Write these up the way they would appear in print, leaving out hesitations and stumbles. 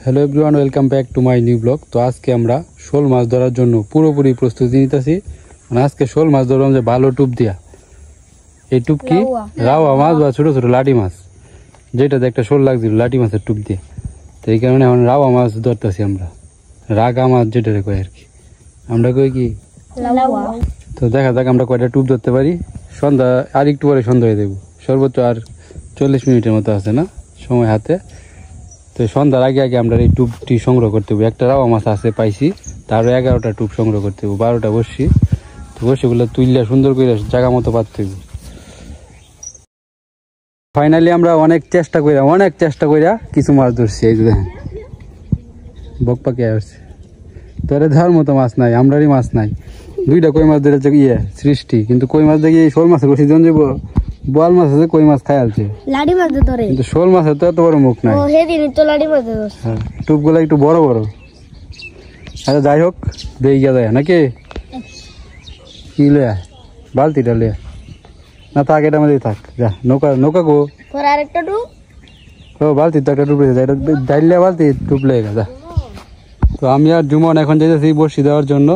Hello everyone, welcome back to my new blog. তো আজকে আমরা শোল মাছ ধরার জন্য পুরোপুরি প্রস্তুতি নিতেছি। মানে আজকে শোল মাছ ধরলাম যে ভালো টুপ দিয়া। এই টুপ কি রাওয়া মাছ বা ছোট ছোট লাটি মাছ, যেটাতে একটা শোল লাগছিল লাটি মাছের টুপ দিয়ে। তো এই কারণে এখন রাওয়া মাছ ধরতেছি আমরা, রাগা মাছ যেটা কই আর কি, আমরা কই কি। তো দেখা যাক আমরা কয়টা টুপ ধরতে পারি। সন্ধ্যা আর একটু পরে সন্ধ্যা হয়ে দেবো, সর্বোচ্চ আর 40 মিনিটের মতো আছে না সময় হাতে। তো সন্ধ্যার আগে আগে আমরা এই টুপটি সংগ্রহ করতে হবে। একটা রাওয়া মাছ আছে পাইছি, তারও 11টা টুপ সংগ্রহ করতে হবে, 12টা বসছি। তো বসিগুলো তুললে সুন্দর করে জায়গা মতো পাততে হবে। ফাইনালি আমরা অনেক চেষ্টা কইরা কিছু মাছ ধরছি। এই যে দেখেন বক পাকে আসছে, তোরে ধরার মতো মাছ নাই, আমরারই মাছ নাই। 2টা কই মাছ ধরেছে সৃষ্টি, কিন্তু কই মাছ দেখি শোল মাছের বসি জন যাবো। বোয়াল মাছ আছে, কই মাছ খাই আলছে, লাড়ি মাছ ধরে, কিন্তু শোল মাছের তো এত বড় মুখ নাই। টুপ গুলা একটু বড় বড়। আচ্ছা যাই হোক, দিয়ে গিয়া যায় নাকি কি লয়া বালতিটা লয়া না থাক, এটা মধ্যে থাক। যা নৌকা গো আরেকটা টুপ। ও বালতি তো একটা টুপ রয়েছে, এটা ডাইলিয়া বালতি টুপ লেগে গেছে। তো আমি আর জুমন এখন যাইতেছি বসি দেওয়ার জন্য।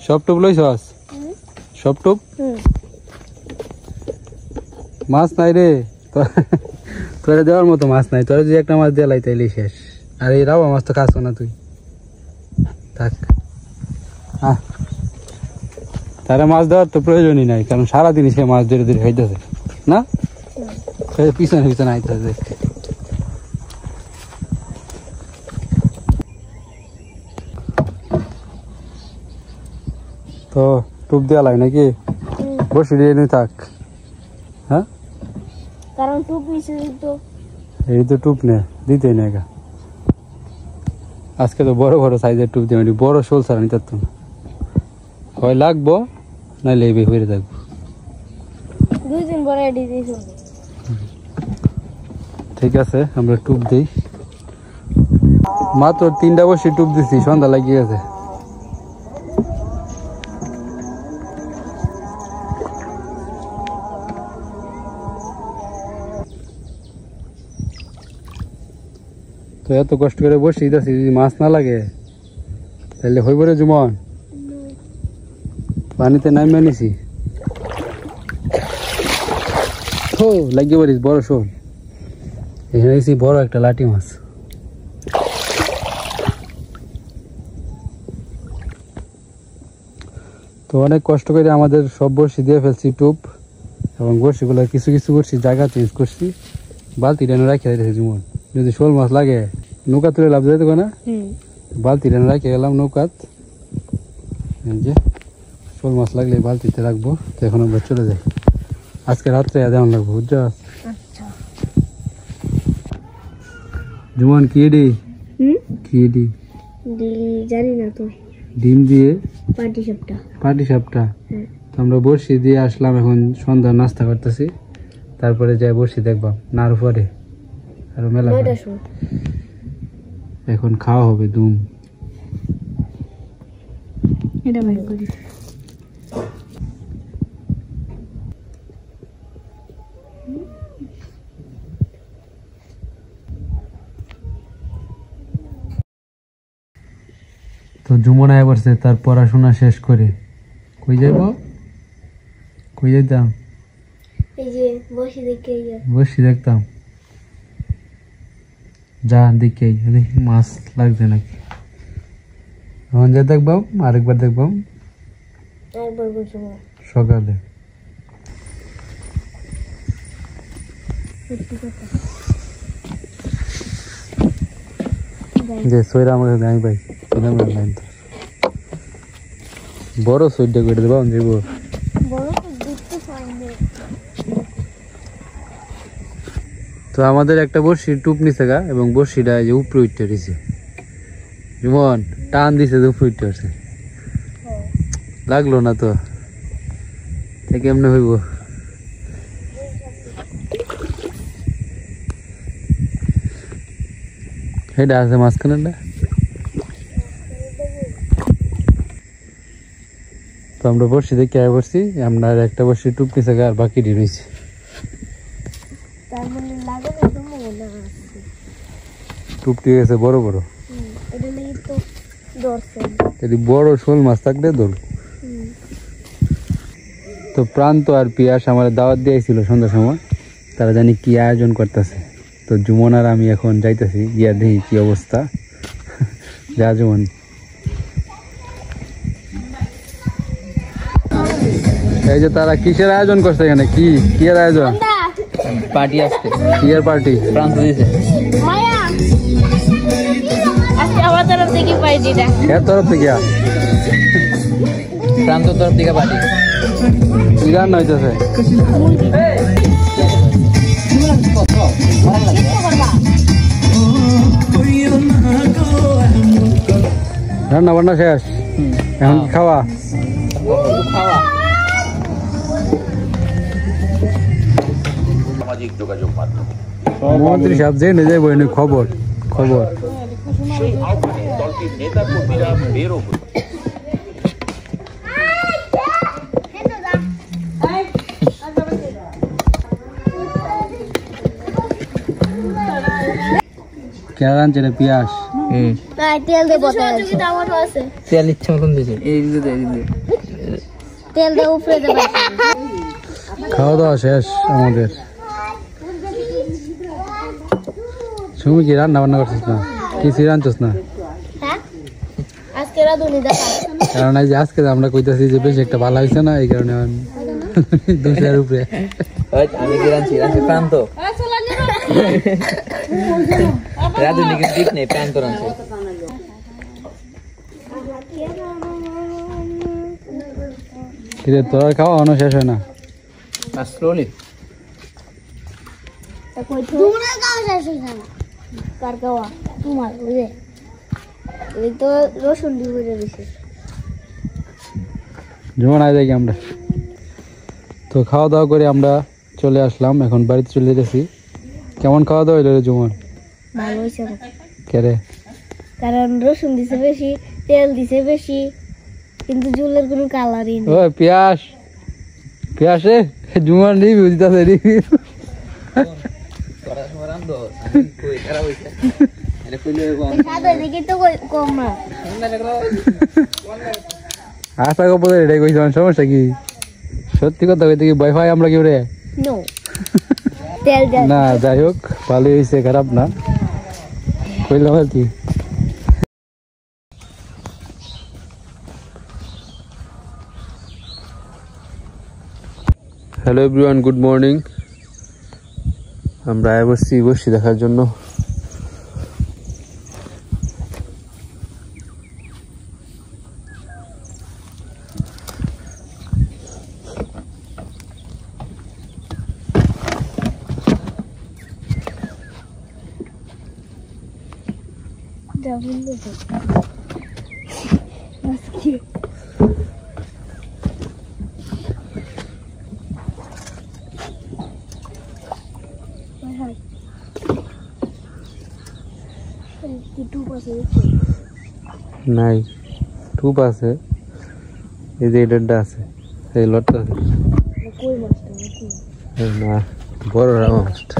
সব টুপ লইছস? সব টুপ? মাছ নাই রে তোরে দেওয়ার মতো মাছ নাই। তোরা যদি একটা মাছ দিয়ে লাই তাইলে শেষ। আর এই রাওয়া মাছ তো খাস না তুই, থাক। তারা মাছ দেওয়ার তো প্রয়োজনই নাই, কারণ সারাদিনই সে মাছ ধরে ধরে খাইতেছে না, পিছনে পিছনে আইতেছে। তো টুপ দেওয়া লাগে নাকি? বসে দিয়ে নি থাক। হ্যাঁ, কারণ টুপ নিচে তো এই তো টুপ নে দিতেই না। আজকে তো বড় বড় সাইজের টুপ দিয়ে বড় শোল ছাড়া নিতে পারতাম না। হয় লাগবো নাইলে এই হয়ে থাকবো। 2 দিন পরে ঠিক আছে, আমরা টুপ দিই। মাত্র 3টা বসে টুপ দিছি, সন্ধ্যা লাগিয়ে গেছে। তো এত কষ্ট করে বসে দিতেছি, যদি মাছ না লাগে তাহলে হইব রে জুমন। পানিতে নামিয়ে নিছি, ও লাগিয়ে পারিস বড় শোল। এখানে দেখছি বড় একটা লাটি মাছ। তো অনেক কষ্ট করে আমাদের সব বড়শি দিয়ে ফেলছি টুপ, এবং বড়শিগুলো কিছু কিছু বড়শি জায়গা চেঞ্জ করছি। বালতিটা এনে রাখিয়ে দিয়েছি জুমন, যদি শোল মাছ লাগে নৌকা তুলে লাভ যেতে না। বালতিটা এনে রাখিয়ে গেলাম নৌকাত, যে শোল মাছ লাগলে বালতিতে রাখবো। তো এখন আমরা চলে যাই, আজকে রাত্রে যেমন লাগবো বুঝছো। জুমন কি এডি জানি না তো, ডিম দিয়ে পাটি সাপটা। তো আমরা বড়শি দিয়ে আসলাম, এখন সন্ধ্যা নাস্তা করতেছি। তারপরে যাই বড়শি দেখবাম নার উপরে আরো মেলা। এখন খাওয়া হবে দুম। এটা বের করি। তো জুমন আয় পড়ছে তার পড়াশোনা শেষ করে। কই যাইব? কই যাইতাম? এই যে বসি দেখতাম। যা দেখে দেখি মাছ লাগছে নাকি। এখন যা দেখবাম, আরেকবার দেখবাম সকালে। যে সইরা আমার নাই ভাই, বড় সইটা করে দেবা যাইব। তো আমাদের একটা বড়শি টুপ নিছে গা, এবং বড়শিটা যে উপরে উঠতে দিছে। যেমন টান দিছে যে উপরে উঠতে আসছে, লাগলো না তো কেমনে হইব। এটা আছে মাঝখানে। তো আমরা বড়শি দেখে আয় পড়ছি, আমরা একটা বড়শি টুপ নিছে গা, আর বাকি রয়েছে। তার মানে টুপ ঠিক আছে বড় বড়, বড় শোল মাছ থাকলে ধর। তো প্রান্ত আর পিয়াস আমার দাওয়াত দিয়েছিল সন্ধ্যার সময়, তারা জানি কি আয়োজন করতেছে। তো জুমন আর আমি এখন যাইতেছি, গিয়া দেখি কি অবস্থা। যা জুমন। এই যে তারা কিসের আয়োজন করছে এখানে, কি কি এর আয়োজন? পার্টি আসছে। কি এর পার্টি? প্রান্ত দিয়েছে আজকে আমার তরফ থেকে পার্টিটা। এর তরফ থেকে? প্রান্তর তরফ থেকে পার্টি। কি রান্না হইতেছে? রান্না বান্না শেষ, এখন কি খাওয়া? সামাজিক যোগাযোগ মাধ্যম মন্ত্রী সাহেব জেনে যাইব খবর খবর। সেই আহ্বানে দলটির নেতা কর্মীরা বেরো হল। কেন রাঁধছে রে পিয়াস? তেল দেবো, তেল ইচ্ছা মতন দিয়েছে। তেল দিয়ে উপরে দেবো। খাওয়া দাওয়া শেষ আমাদের। তুমি কি রান্না বান্না করছিস না? কিছু রাঁধছিস না? হ্যাঁ, আজকে রাঁধুনি দেখা। কারণ এই যে আজকে আমরা কইতাছি যে বেশ একটা ভালো হয়েছে না, এই কারণে দুশোর উপরে। আমি কি রাঁধছি? রাঁধছি প্রান্ত। রাঁধুনি কিন্তু ঠিক নেই, প্রান্ত রাঁধছে। কিরে তোর খাওয়া অন্য শেষ হয় না? স্লোলি তোমার খাওয়া শেষ হয়ে যাবে। কার খাওয়া? তোমার। বুঝে এই তো রসুন দিয়ে বুঝে দিছে। যেমন আয় দেখি আমরা তো খাওয়া দাওয়া করে আমরা চলে আসলাম, এখন বাড়িতে চলে যেতেছি। কেমন খাওয়া দাওয়া হইলো রে জুমন? ভালো হয়েছে কেরে? কারণ রসুন দিছে বেশি, তেল দিছে বেশি, কিন্তু জুলের কোনো কালারই নেই। ও পিয়াস, পিয়াস রে জুমন রিভিউ দিতেছে, রিভিউ। কম না আশা কপদের এটাই কইছি, সমস্যা কি? সত্যি কথা কইতে কি ভয় পাই আমরা কেউ রে? নো তেল না যাই হোক ভালোই হয়েছে, খারাপ না কইলাম আর কি। Hello everyone, good morning. আমরা বসছি দেখার জন্য। নাই টুপ আছে, এই যে এটা আছে, এই লটটা আছে না, বড় মাছটা।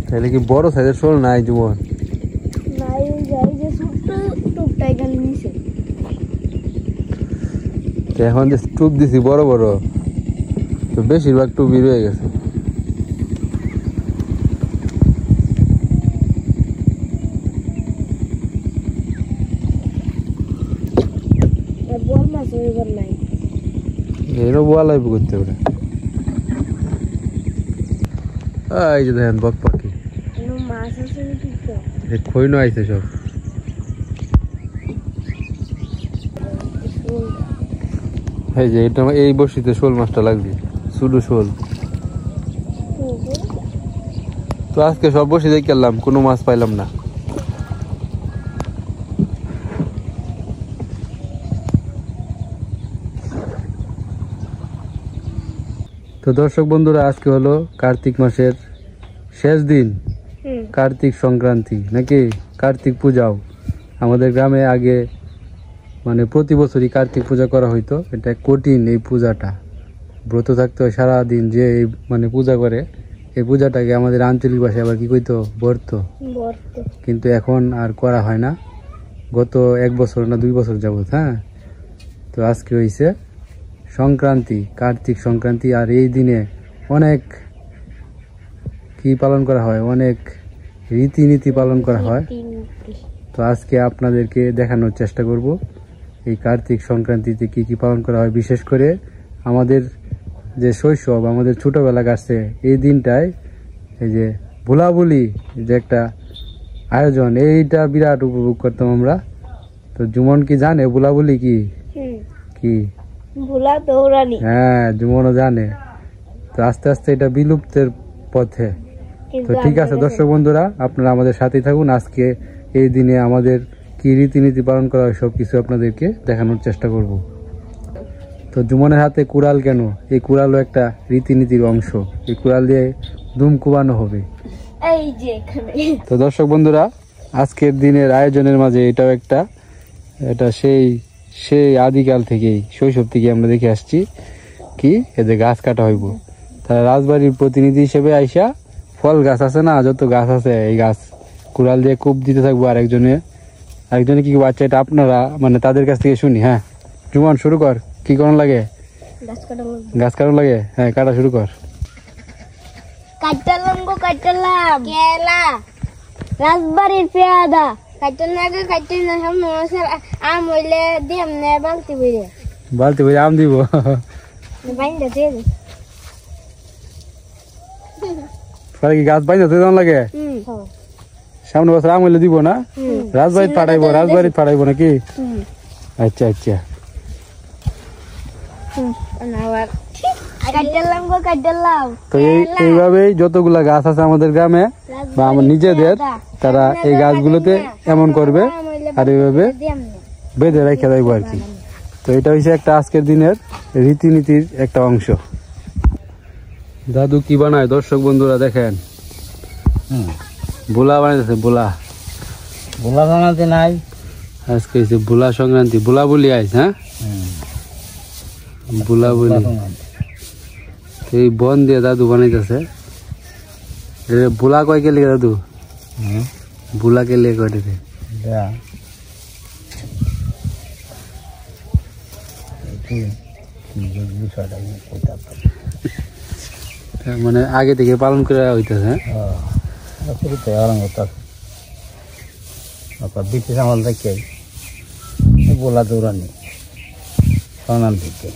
তাহলে কি বড় সাইজের শোল নাই জীবন? এখন যে টুপ দিছি বড় বড়, তো বেশিরভাগ টুপই রয়ে গেছে। এরও বোয়া লাগবে করতে পারে। এই যে দেখেন বক পাখি, খৈন আইছে সব। এই যে এটা এই বড়শিতে শোল মাছটা লাগবে, শুধু শোল। তো আজকে সব বড়শি দেখে গেলাম, কোনো মাছ পাইলাম না। তো দর্শক বন্ধুরা, আজকে হলো কার্তিক মাসের শেষ দিন, কার্তিক সংক্রান্তি নাকি কার্তিক পূজাও। আমাদের গ্রামে আগে মানে প্রতি বছরই কার্তিক পূজা করা হইতো। এটা কঠিন এই পূজাটা, ব্রত থাকতে হয় সারাদিন। যে এই মানে পূজা করে এই পূজাটাকে আমাদের আঞ্চলিক ভাষায় আবার কি কইতো, ব্রত। কিন্তু এখন আর করা হয় না, গত 1 বছর না 2 বছর যাবত। হ্যাঁ, তো আজকে হইছে সংক্রান্তি, কার্তিক সংক্রান্তি। আর এই দিনে অনেক কি পালন করা হয়, অনেক রীতিনীতি পালন করা হয়। তো আজকে আপনাদেরকে দেখানোর চেষ্টা করব এই কার্তিক সংক্রান্তিতে কি কি পালন করা হয়। বিশেষ করে আমাদের যে শৈশব, আমাদের ছোটবেলা কাটছে এই দিনটায়, এই যে ভোলাবলি যে একটা আয়োজন, এইটা বিরাট উপভোগ করতাম আমরা। তো জুমন কি জানে ভোলাবলি কি? কি ভোলা দৌড়ানি? হ্যাঁ, জুমনও জানে। তো আস্তে আস্তে এটা বিলুপ্তের পথে। তো ঠিক আছে দর্শক বন্ধুরা, আপনারা আমাদের সাথেই থাকুন। আজকে এই দিনে আমাদের কি রীতিনীতি পালন করা হয় সবকিছু আপনাদেরকে দেখানোর চেষ্টা করব। তো জুমনের হাতে কুড়াল কেন? এই কুড়ালও একটা রীতিনীতির অংশ। এই কুড়াল দিয়ে দুম কুবানো হবে। এই যে এখানে। তো দর্শক বন্ধুরা, আজকের দিনের আয়োজনের মাঝে এটাও একটা, এটা সেই সেই আদিকাল থেকেই, শৈশব থেকে আমরা দেখে আসছি কি এদের গাছ কাটা হইব। তারা রাজবাড়ির প্রতিনিধি হিসেবে আইসা ফল গাছ আছে না, যত গাছ আছে এই গাছ কুড়াল দিয়ে কূপ দিতে থাকবো। আরেকজনে কি বাচ্চা, এটা আপনারা মানে তাদের কাছ থেকে শুনি। হ্যাঁ জুমন, শুরু কর। কি করণ লাগে? গাছ কাটন লাগে। হ্যাঁ, কাটা শুরু কর। কাটলাম কেলা রাজবাড়ির পেয়াদা কাটন লাগে, কাটন না সব নমস্কার। আম হইলে দিম না বালতি বইরে, বালতি বইরে আম দিব। বাইন্দা দে দে। পরে কি গাছ বাইন্দা দেওয়া লাগে? সামনে বছর আম হইলে দিব না? রাজবাড়িতে পাঠাইবো নাকি? আচ্ছা আচ্ছা। তো এইভাবেই যতগুলা গাছ আছে আমাদের গ্রামে বা আমার নিজেদের, তারা এই গাছগুলোতে এমন করবে আর এইভাবে বেঁধে রেখে দেবো আর কি। তো এটা হচ্ছে একটা আজকের দিনের রীতিনীতির একটা অংশ। দাদু কি বানায় দর্শক বন্ধুরা দেখেন। বোলা বানাইতেছে, বোলা বানাতে নাই। আজকে হচ্ছে বোলা সংক্রান্তি, বোলা বলি আইস। হ্যাঁ, বোলা বলি এই বন দিয়ে দাদু বানাইতেছে। বোলা কয় কে লিখে দাদু? বোলা কে লিখে কয় রে? মানে আগে থেকে পালন করে হইতেছে। ব্রিটিশ আমল থেকে বোলা দৌড়ানি সনান থেকে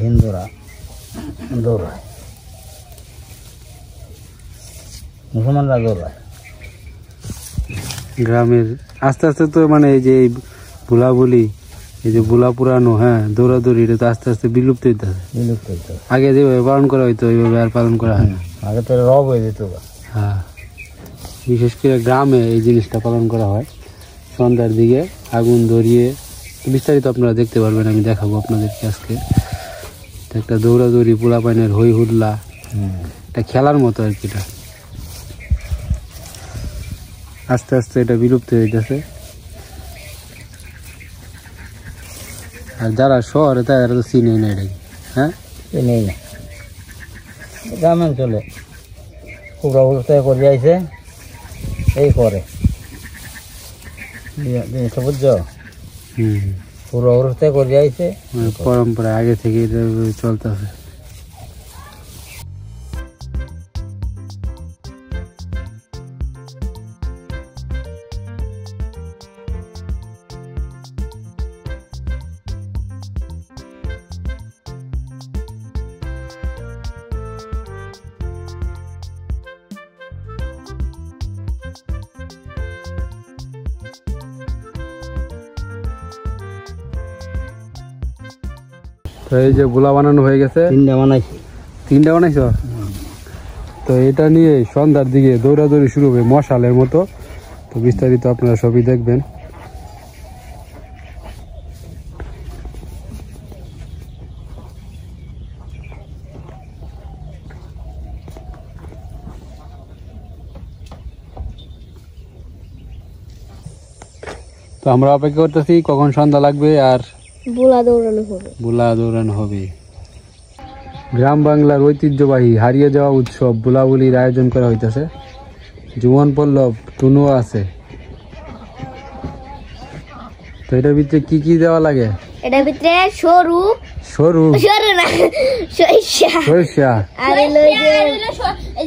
হিন্দুরা দৌড়ায়, মুসলমানরা দৌড়ায়। গ্রামের আস্তে আস্তে তো মানে এই যে ভোলা বলি, এই যে ভোলা পুরানো, হ্যাঁ দৌড়াদৌড়ি, এটা তো আস্তে আস্তে বিলুপ্ত হইতেছে। আগে যেভাবে পালন করা হইতো ওইভাবে আর পালন করা হয় না। আগে তো রব হয়ে যেত। হ্যাঁ, বিশেষ করে গ্রামে এই জিনিসটা পালন করা হয়। সন্ধ্যার দিকে আগুন ধরিয়ে, বিস্তারিত আপনারা দেখতে পারবেন, আমি দেখাবো আপনাদেরকে আজকে। একটা দৌড়াদৌড়ি, পোলা পাইনের হই হুল্লা, একটা খেলার মতো আর কি। এটা আস্তে আস্তে এটা বিলুপ্ত হয়ে যাচ্ছে। আর যারা শহরে তারা তো চিনেই না এটাকে। হ্যাঁ, চিনেই না। গ্রামাঞ্চলে খুব অবস্থায় করে যাইছে, এই করে জিনিসটা বুঝছো। পুরো অবস্থায় করে যাইছে, পরম্পরা আগে থেকে এটা চলতেছে। তো এই যে গোলা বানানো হয়ে গেছে, 3টা বানাইছি। 3টা বানাইছো? তো এটা নিয়ে সন্ধ্যার দিকে দৌড়াদৌড়ি শুরু হবে মশালের মতো। তো বিস্তারিত আপনারা সবই দেখবেন। আমরা অপেক্ষা করতেছি কখন সন্ধ্যা লাগবে আর বুলা দৌড়ানো হবে। বুলা দৌড়ানো হবে। গ্রাম বাংলার ঐতিহ্যবাহী হারিয়ে যাওয়া উৎসব বুলাবুলির আয়োজন করা হইতেছে। জুমন পল্লব টুনুও আছে। তো এটার ভিতরে কি কি দেওয়া লাগে? এটার ভিতরে সরু সরু সরু না সরিষা সরিষা আর এই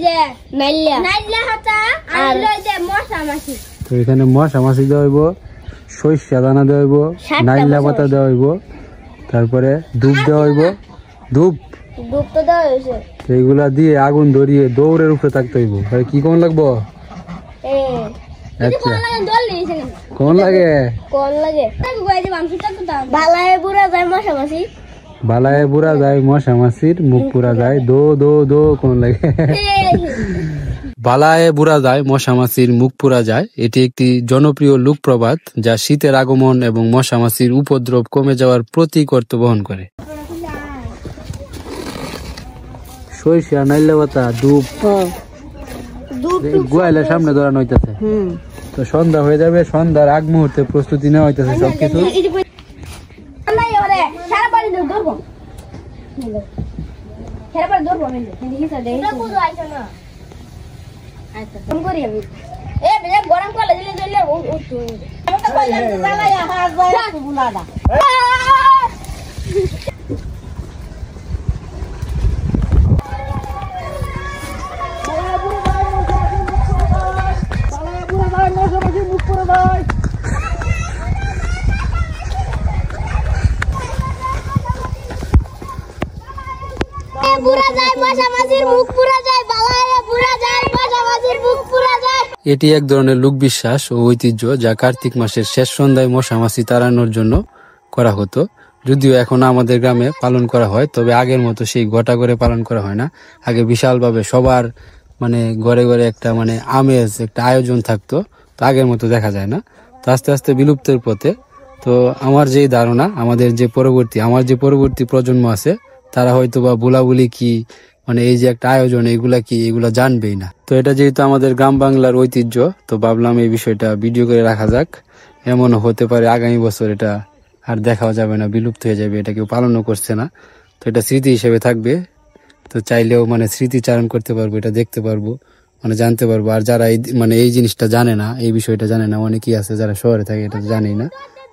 যে নাইলা নাইলা হাতা আর এই যে মশা মাছি। তো এখানে মশা মাছি দেওয়া হইব, সরিষা দানা দেওয়া হইব, নাইলা পাতা দেওয়া হইব, তারপরে ধূপ দেওয়া হইব। ধূপ তো দেওয়া হয়েছে। এইগুলা দিয়ে আগুন ধরিয়ে দৌড়ের উপরে থাকতে হইব। কি কোন লাগবো? আচ্ছা কোন লাগে? কোন লাগে? বালায় বুড়া যায় মশা মাছি। বালায় বুড়া যায় মশা মাছির মুখ পুরা যায় দো দো দো কোন লাগে? বালায় বুড়া যায় মশা মাছির মুখ পুরা যায়। এটি একটি জনপ্রিয় লোকপ্রবাদ যা শীতের আগমন এবং মশা মাছির উপদ্রব কমে যাওয়ার প্রতীক অর্থ বহন করে। সরিষা, নাইলা পাতা, ধূপ গুয়াইলের সামনে ধরানো হইতেছে। তো সন্ধ্যা হয়ে যাবে, সন্ধ্যার আগ মুহূর্তে প্রস্তুতি নেওয়া হইতেছে সবকিছু। গরম করলে দিলে এটি এক ধরনের লোকবিশ্বাস ও ঐতিহ্য যা কার্তিক মাসের শেষ সন্ধ্যায় মশা মাছি তাড়ানোর জন্য করা হতো। যদিও এখন আমাদের গ্রামে পালন করা হয়, তবে আগের মতো সেই গোটা করে পালন করা হয় না। আগে বিশালভাবে সবার মানে ঘরে ঘরে একটা মানে আমেজ, একটা আয়োজন থাকতো। তো আগের মতো দেখা যায় না, তো আস্তে আস্তে বিলুপ্তের পথে। তো আমার যে ধারণা, আমার যে পরবর্তী প্রজন্ম আছে তারা হয়তো বা বুলাবুলি কি মানে এই যে একটা আয়োজন এগুলা কি এগুলা জানবেই না। তো এটা যেহেতু আমাদের গ্রাম বাংলার ঐতিহ্য, তো ভাবলাম এই বিষয়টা ভিডিও করে রাখা যাক। এমনও হতে পারে আগামী বছর এটা আর দেখাও যাবে না, বিলুপ্ত হয়ে যাবে, এটা কেউ পালনও করছে না। তো এটা স্মৃতি হিসেবে থাকবে। তো চাইলেও মানে স্মৃতিচারণ করতে পারবো, এটা দেখতে পারবো, মানে জানতে পারবো। আর যারা এই জিনিসটা জানে না, এই বিষয়টা জানে না, অনেকেই আছে যারা শহরে থাকে এটা জানেই না,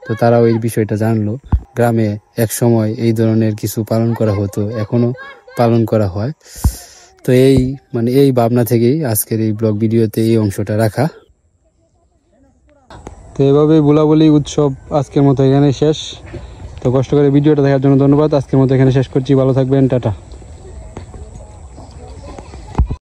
তো তারাও এই বিষয়টা জানলো। গ্রামে এক সময় এই ধরনের কিছু পালন করা হতো, এখনো পালন করা হয়। তো এই ভাবনা থেকেই আজকের এই ব্লগ ভিডিওতে এই অংশটা রাখা। তো এভাবে বুলাবুলি উৎসব আজকের মতো এখানে শেষ। তো কষ্ট করে ভিডিওটা দেখার জন্য ধন্যবাদ। আজকের মতো এখানে শেষ করছি। ভালো থাকবেন, টাটা।